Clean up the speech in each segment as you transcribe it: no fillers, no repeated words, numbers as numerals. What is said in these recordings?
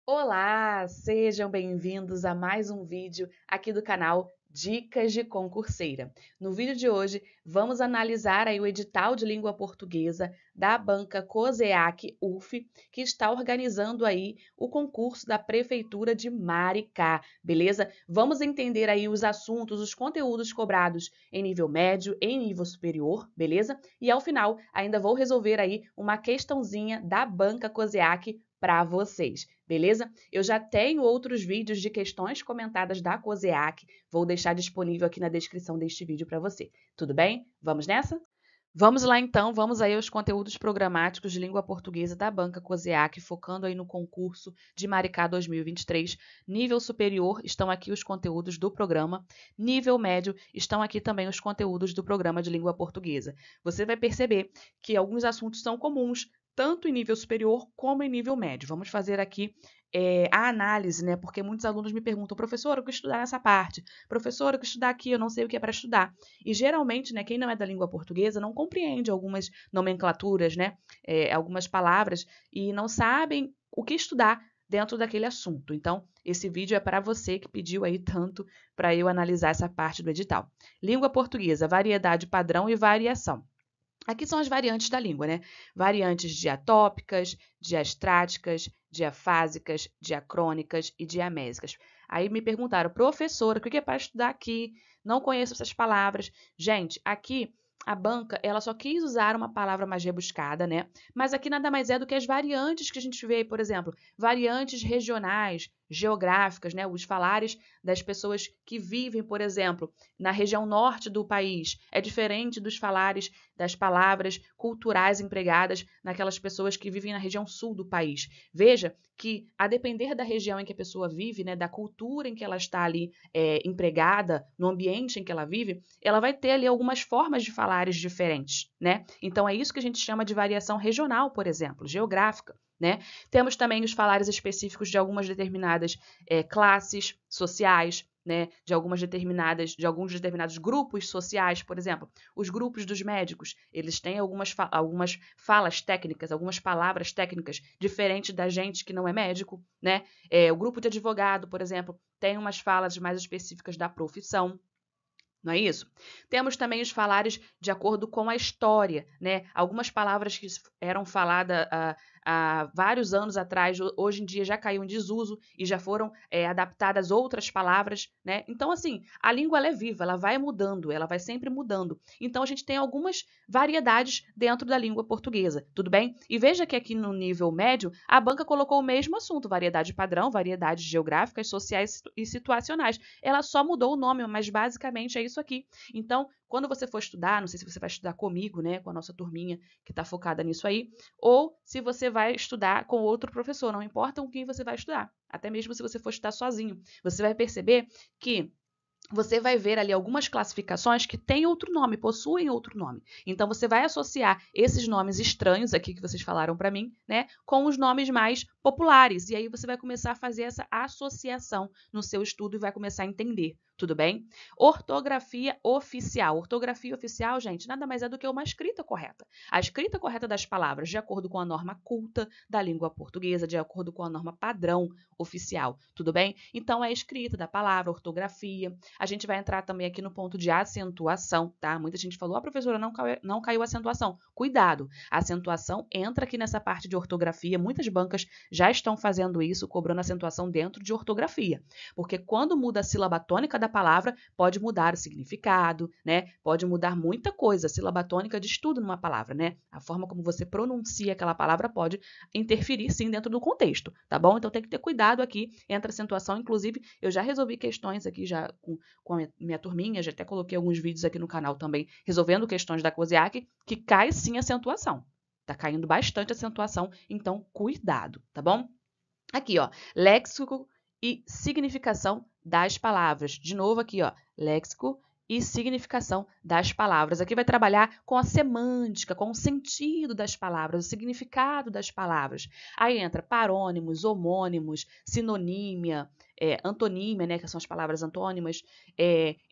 Olá, sejam bem-vindos a mais um vídeo aqui do canal Dicas de Concurseira. No vídeo de hoje, vamos analisar aí o edital de língua portuguesa da banca COSEAC UF, que está organizando aí o concurso da Prefeitura de Maricá, beleza? Vamos entender aí os assuntos, os conteúdos cobrados em nível médio, em nível superior, beleza? E ao final, ainda vou resolver aí uma questãozinha da banca COSEAC para vocês, beleza? Eu já tenho outros vídeos de questões comentadas da COSEAC, vou deixar disponível aqui na descrição deste vídeo para você. Tudo bem? Vamos nessa? Vamos lá então, vamos aí aos conteúdos programáticos de língua portuguesa da banca COSEAC, focando aí no concurso de Maricá 2023. Nível superior, estão aqui os conteúdos do programa. Nível médio, estão aqui também os conteúdos do programa de língua portuguesa. Você vai perceber que alguns assuntos são comuns, tanto em nível superior como em nível médio. Vamos fazer aqui a análise, né? Porque muitos alunos me perguntam, professor, eu quero estudar nessa parte. Professor, eu quero estudar aqui, eu não sei o que é para estudar. E geralmente, né, quem não é da língua portuguesa não compreende algumas nomenclaturas, né, algumas palavras e não sabem o que estudar dentro daquele assunto. Então, esse vídeo é para você que pediu aí tanto para eu analisar essa parte do edital. Língua portuguesa, variedade, padrão e variação. Aqui são as variantes da língua, né? Variantes diatópicas, diastráticas, diafásicas, diacrônicas e diamésicas. Aí me perguntaram, professora, o que é para estudar aqui? Não conheço essas palavras. Gente, aqui a banca, ela só quis usar uma palavra mais rebuscada, né? Mas aqui nada mais é do que as variantes que a gente vê, por exemplo, variantes regionais, geográficas, né? Os falares das pessoas que vivem, por exemplo, na região norte do país. É diferente dos falares das palavras culturais empregadas naquelas pessoas que vivem na região sul do país. Veja que, a depender da região em que a pessoa vive, né, da cultura em que ela está ali empregada, no ambiente em que ela vive, ela vai ter ali algumas formas de falares diferentes, né? Então é isso que a gente chama de variação regional, por exemplo, geográfica. Né? Temos também os falares específicos de algumas determinadas classes sociais, né, de alguns determinados grupos sociais, por exemplo, os grupos dos médicos, eles têm algumas falas técnicas, algumas palavras técnicas diferentes da gente que não é médico, né? O grupo de advogado, por exemplo, tem umas falas mais específicas da profissão. Não é isso? Temos também os falares de acordo com a história, né? Algumas palavras que eram faladas há vários anos atrás, hoje em dia já caiu em desuso e já foram adaptadas outras palavras, né? Então, assim, a língua ela é viva, ela vai mudando, ela vai sempre mudando. Então, a gente tem algumas variedades dentro da língua portuguesa, tudo bem? E veja que aqui no nível médio, a banca colocou o mesmo assunto, variedade padrão, variedades geográficas, sociais e situacionais. Ela só mudou o nome, mas basicamente é isso aqui. Então, quando você for estudar, não sei se você vai estudar comigo, né, com a nossa turminha que está focada nisso aí, ou se você vai estudar com outro professor, não importa com quem você vai estudar, até mesmo se você for estudar sozinho, você vai perceber que você vai ver ali algumas classificações que têm outro nome, possuem outro nome. Então, você vai associar esses nomes estranhos aqui que vocês falaram para mim, né, com os nomes mais populares. E aí você vai começar a fazer essa associação no seu estudo e vai começar a entender. Tudo bem? Ortografia oficial. Ortografia oficial, gente, nada mais é do que uma escrita correta. A escrita correta das palavras, de acordo com a norma culta da língua portuguesa, de acordo com a norma padrão oficial. Tudo bem? Então, é a escrita da palavra, ortografia. A gente vai entrar também aqui no ponto de acentuação, tá? Muita gente falou, professora, não caiu acentuação. Cuidado, a acentuação entra aqui nessa parte de ortografia. Muitas bancas já estão fazendo isso, cobrando acentuação dentro de ortografia. Porque quando muda a sílaba tônica da palavra, pode mudar o significado, né? Pode mudar muita coisa. A sílaba tônica diz tudo numa palavra, né? A forma como você pronuncia aquela palavra pode interferir, sim, dentro do contexto, tá bom? Então tem que ter cuidado aqui entre a acentuação. Inclusive, eu já resolvi questões aqui já com a minha turminha, já até coloquei alguns vídeos aqui no canal também, resolvendo questões da COSEAC, que cai sim acentuação. Tá caindo bastante acentuação, então cuidado, tá bom? Aqui, ó, léxico e significação das palavras. De novo aqui, ó, léxico e significação das palavras. Aqui vai trabalhar com a semântica, com o sentido das palavras, o significado das palavras. Aí entra parônimos, homônimos, sinonímia, antonímia, né, que são as palavras antônimas.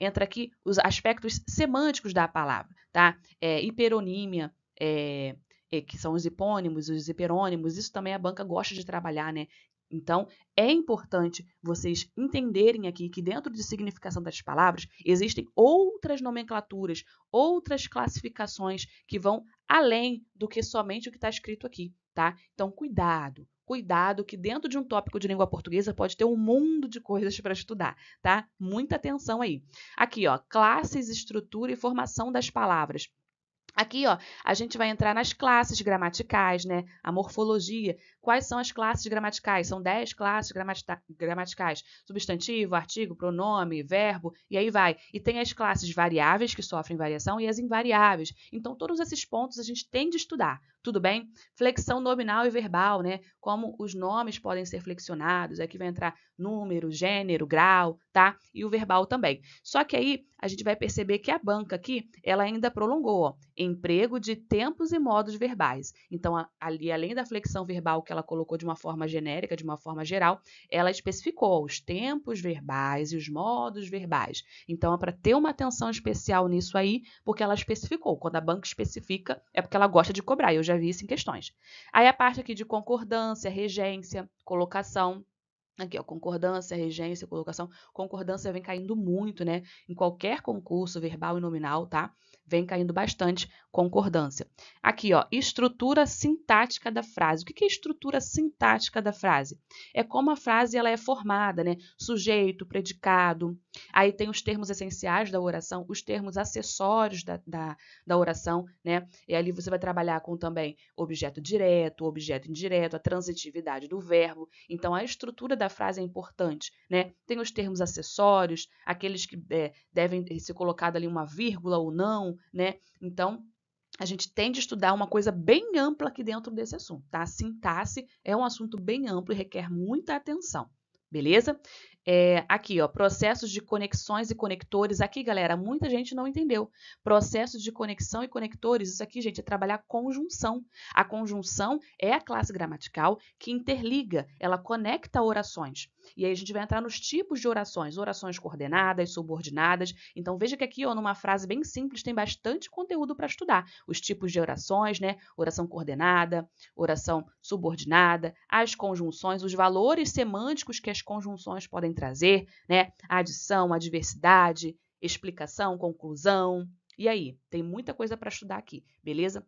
Entra aqui os aspectos semânticos da palavra, tá? Hiperonímia, que são os hipônimos, os hiperônimos. Isso também a banca gosta de trabalhar, né? Então, é importante vocês entenderem aqui que dentro de significação das palavras existem outras nomenclaturas, outras classificações que vão além do que somente o que está escrito aqui, tá? Então, cuidado. Cuidado que dentro de um tópico de língua portuguesa pode ter um mundo de coisas para estudar, tá? Muita atenção aí. Aqui, ó, classes, estrutura e formação das palavras. Aqui, ó, a gente vai entrar nas classes gramaticais, né? A morfologia. Quais são as classes gramaticais? São 10 classes gramaticais. Substantivo, artigo, pronome, verbo, e aí vai. E tem as classes variáveis, que sofrem variação, e as invariáveis. Então, todos esses pontos a gente tem de estudar. Tudo bem? Flexão nominal e verbal, né? Como os nomes podem ser flexionados. Aqui vai entrar número, gênero, grau, tá? E o verbal também. Só que aí a gente vai perceber que a banca aqui, ela ainda prolongou, ó, emprego de tempos e modos verbais. Então, ali, além da flexão verbal que ela colocou de uma forma genérica, de uma forma geral, ela especificou os tempos verbais e os modos verbais. Então, é para ter uma atenção especial nisso aí, porque ela especificou. Quando a banca especifica, é porque ela gosta de cobrar. Eu já vi isso em questões. Aí a parte aqui de concordância, regência, colocação. Aqui, ó, concordância, regência, colocação. Concordância vem caindo muito, né? Em qualquer concurso, verbal e nominal, tá? Vem caindo bastante concordância. Aqui, ó, estrutura sintática da frase. O que é estrutura sintática da frase? É como a frase ela é formada, né? Sujeito, predicado. Aí tem os termos essenciais da oração, os termos acessórios da oração, né? E ali você vai trabalhar com também objeto direto, objeto indireto, a transitividade do verbo. Então, a estrutura da frase é importante, né? Tem os termos acessórios, aqueles que devem ser colocado ali uma vírgula ou não, né? Então, a gente tem de estudar uma coisa bem ampla aqui dentro desse assunto, tá? A sintaxe é um assunto bem amplo e requer muita atenção, beleza? Aqui, ó, processos de conexões e conectores. Aqui, galera, muita gente não entendeu. Processos de conexão e conectores, isso aqui, gente, é trabalhar conjunção. A conjunção é a classe gramatical que interliga, ela conecta orações. E aí a gente vai entrar nos tipos de orações coordenadas, subordinadas. Então, veja que aqui, ó, numa frase bem simples, tem bastante conteúdo para estudar. Os tipos de orações, né? Oração coordenada, oração subordinada, as conjunções, os valores semânticos que as conjunções podem trazer, né? A adição, a diversidade, explicação, conclusão. E aí, tem muita coisa para estudar aqui, beleza?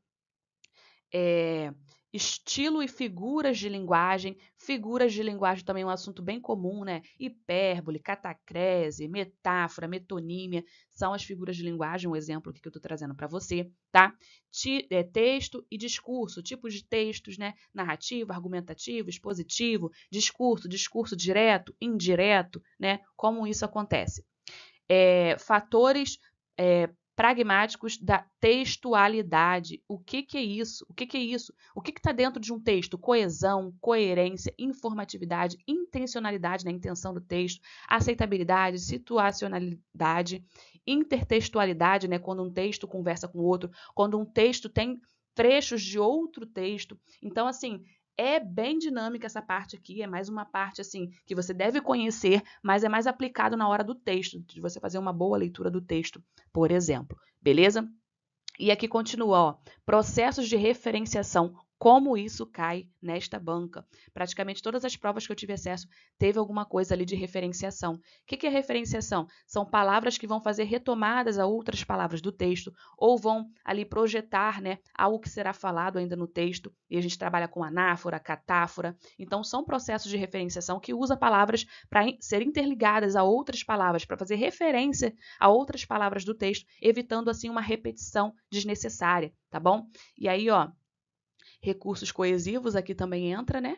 Estilo e figuras de linguagem. Figuras de linguagem também é um assunto bem comum, né? Hipérbole, catacrese, metáfora, metonímia, são as figuras de linguagem, um exemplo aqui que eu estou trazendo para você, tá? Texto e discurso, tipos de textos, né? Narrativo, argumentativo, expositivo, discurso direto, indireto, né? Como isso acontece. Fatores pragmáticos da textualidade. O que é isso? O que é isso? O que está dentro de um texto? Coesão, coerência, informatividade, intencionalidade na intenção do texto, aceitabilidade, situacionalidade, intertextualidade, né? Quando um texto conversa com o outro, quando um texto tem trechos de outro texto. Então, assim, é bem dinâmica essa parte aqui, é mais uma parte assim que você deve conhecer, mas é mais aplicado na hora do texto, de você fazer uma boa leitura do texto, por exemplo. Beleza? E aqui continua, ó, processos de referenciação. Como isso cai nesta banca? Praticamente todas as provas que eu tive acesso teve alguma coisa ali de referenciação. O que é referenciação? São palavras que vão fazer retomadas a outras palavras do texto ou vão ali projetar, né, algo que será falado ainda no texto. E a gente trabalha com anáfora, catáfora. Então, são processos de referenciação que usa palavras para ser interligadas a outras palavras, para fazer referência a outras palavras do texto, evitando assim uma repetição desnecessária, tá bom? E aí, ó, recursos coesivos aqui também entra, né?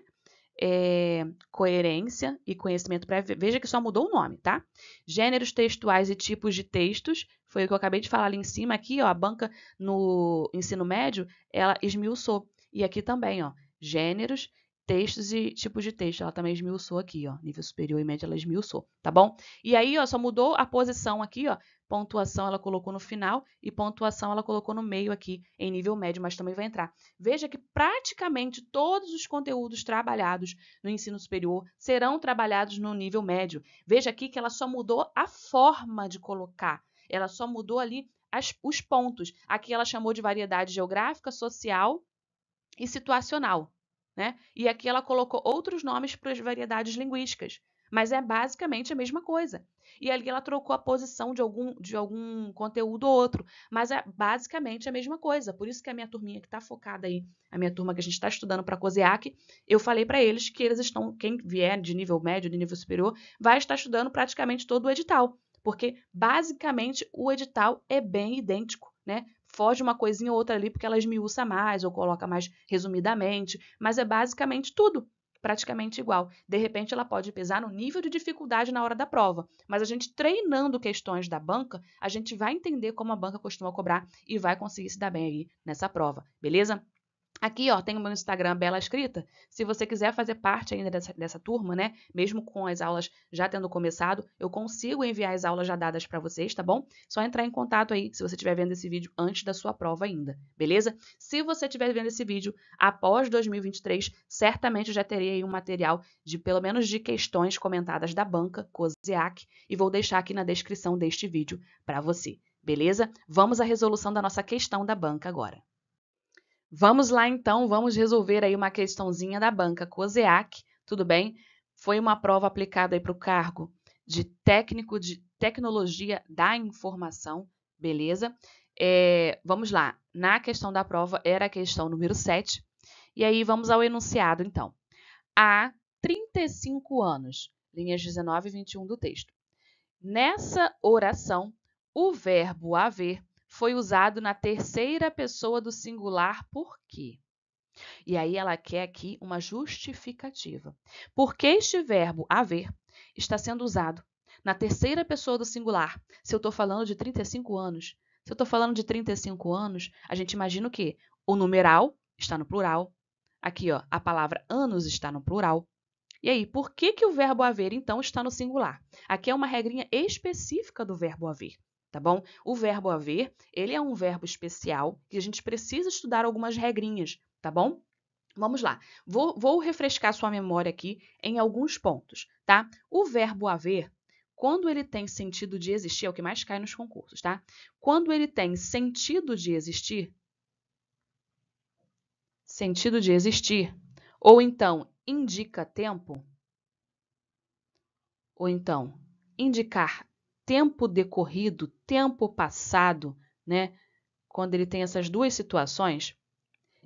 Coerência e conhecimento prévio. Veja que só mudou o nome, tá? Gêneros textuais e tipos de textos. Foi o que eu acabei de falar ali em cima. Aqui, ó, a banca no ensino médio, ela esmiuçou. E aqui também, ó, gêneros, textos e tipos de texto. Ela também esmiuçou aqui, ó. Nível superior e médio, ela esmiuçou, tá bom? E aí, ó, só mudou a posição aqui, ó. Pontuação ela colocou no final e pontuação ela colocou no meio aqui em nível médio, mas também vai entrar. Veja que praticamente todos os conteúdos trabalhados no ensino superior serão trabalhados no nível médio. Veja aqui que ela só mudou a forma de colocar, ela só mudou ali os pontos. Aqui ela chamou de variedade geográfica, social e situacional. né? E aqui ela colocou outros nomes para as variedades linguísticas, mas é basicamente a mesma coisa. E ali ela trocou a posição de algum conteúdo ou outro, mas é basicamente a mesma coisa. Por isso que a minha turminha que está focada aí, a minha turma que a gente está estudando para COSEAC, eu falei para eles que eles estão, quem vier de nível médio, de nível superior, vai estar estudando praticamente todo o edital, porque basicamente o edital é bem idêntico, né? Foge uma coisinha ou outra ali porque ela esmiuça mais ou coloca mais resumidamente, mas é basicamente tudo praticamente igual. De repente, ela pode pesar no nível de dificuldade na hora da prova, mas a gente treinando questões da banca, a gente vai entender como a banca costuma cobrar e vai conseguir se dar bem aí nessa prova, beleza? Aqui, ó, tem o meu Instagram, Bela Escrita. Se você quiser fazer parte ainda dessa turma, né? Mesmo com as aulas já tendo começado, eu consigo enviar as aulas já dadas para vocês, tá bom? Só entrar em contato aí, se você estiver vendo esse vídeo antes da sua prova ainda, beleza? Se você estiver vendo esse vídeo após 2023, certamente eu já terei aí um material de pelo menos de questões comentadas da banca, COSEAC, e vou deixar aqui na descrição deste vídeo para você, beleza? Vamos à resolução da nossa questão da banca agora. Vamos lá então, vamos resolver aí uma questãozinha da banca COSEAC, tudo bem? Foi uma prova aplicada aí para o cargo de técnico de tecnologia da informação, beleza? Vamos lá, na questão da prova era a questão número 7, e aí vamos ao enunciado então. Há 35 anos, linhas 19 e 21 do texto. Nessa oração, o verbo haver foi usado na terceira pessoa do singular por quê? E aí ela quer aqui uma justificativa. Por que este verbo haver está sendo usado na terceira pessoa do singular? Se eu estou falando de 35 anos, se eu estou falando de 35 anos, a gente imagina o quê? O numeral está no plural. Aqui, ó, a palavra anos está no plural. E aí, por que o verbo haver, então, está no singular? Aqui é uma regrinha específica do verbo haver, tá bom? O verbo haver, ele é um verbo especial que a gente precisa estudar algumas regrinhas, tá bom? Vamos lá. Vou refrescar sua memória aqui em alguns pontos, tá? O verbo haver, quando ele tem sentido de existir, é o que mais cai nos concursos, tá? Quando ele tem sentido de existir, ou então indica tempo, ou então indicar tempo decorrido, tempo passado, né? Quando ele tem essas duas situações,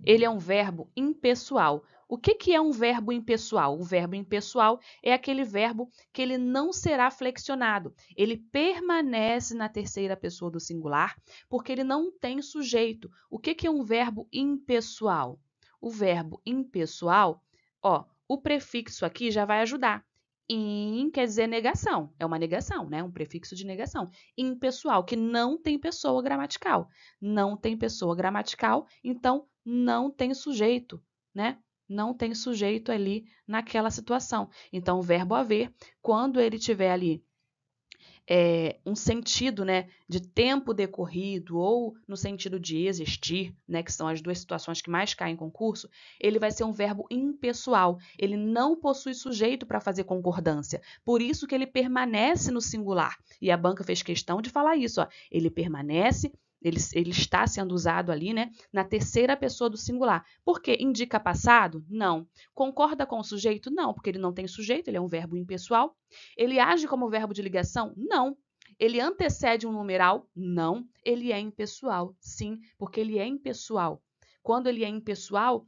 ele é um verbo impessoal. O que é um verbo impessoal? O verbo impessoal é aquele verbo que ele não será flexionado. Ele permanece na terceira pessoa do singular porque ele não tem sujeito. O que é um verbo impessoal? O verbo impessoal, ó, o prefixo aqui já vai ajudar. In quer dizer negação, é uma negação, né? Um prefixo de negação. Impessoal, que não tem pessoa gramatical. Não tem pessoa gramatical, então não tem sujeito, né? Não tem sujeito ali naquela situação. Então, o verbo haver, quando ele tiver ali um sentido, né, de tempo decorrido ou no sentido de existir, né, que são as duas situações que mais caem em concurso, ele vai ser um verbo impessoal. Ele não possui sujeito para fazer concordância. Por isso que ele permanece no singular. E a banca fez questão de falar isso, ó. Ele permanece, ele está sendo usado ali, né, na terceira pessoa do singular. Por quê? Indica passado? Não. Concorda com o sujeito? Não, porque ele não tem sujeito, ele é um verbo impessoal. Ele age como verbo de ligação? Não. Ele antecede um numeral? Não. Ele é impessoal? Sim, porque ele é impessoal. Quando ele é impessoal,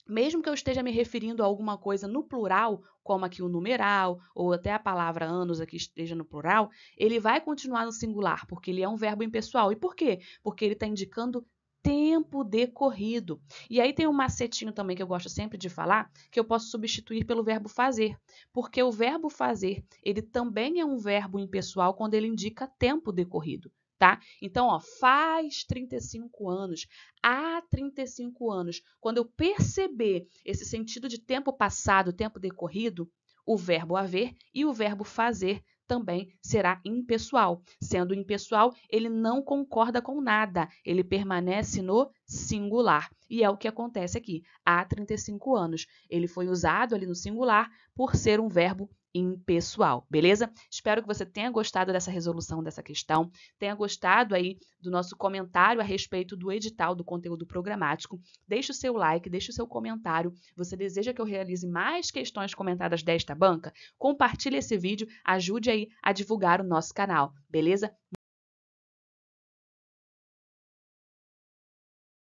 mesmo que eu esteja me referindo a alguma coisa no plural, como aqui o numeral, ou até a palavra anos aqui esteja no plural, ele vai continuar no singular, porque ele é um verbo impessoal. E por quê? Porque ele está indicando tempo decorrido. E aí tem um macetinho também que eu gosto sempre de falar, que eu posso substituir pelo verbo fazer, porque o verbo fazer, ele também é um verbo impessoal quando ele indica tempo decorrido. Tá? Então, ó, faz 35 anos, há 35 anos. Quando eu perceber esse sentido de tempo passado, tempo decorrido, o verbo haver e o verbo fazer também será impessoal. Sendo impessoal, ele não concorda com nada, ele permanece no singular. E é o que acontece aqui. Há 35 anos. Ele foi usado ali no singular por ser um verbo impessoal, beleza? Espero que você tenha gostado dessa resolução dessa questão, tenha gostado aí do nosso comentário a respeito do edital do conteúdo programático. Deixe o seu like, deixe o seu comentário. Você deseja que eu realize mais questões comentadas desta banca? Compartilhe esse vídeo, ajude aí a divulgar o nosso canal, beleza?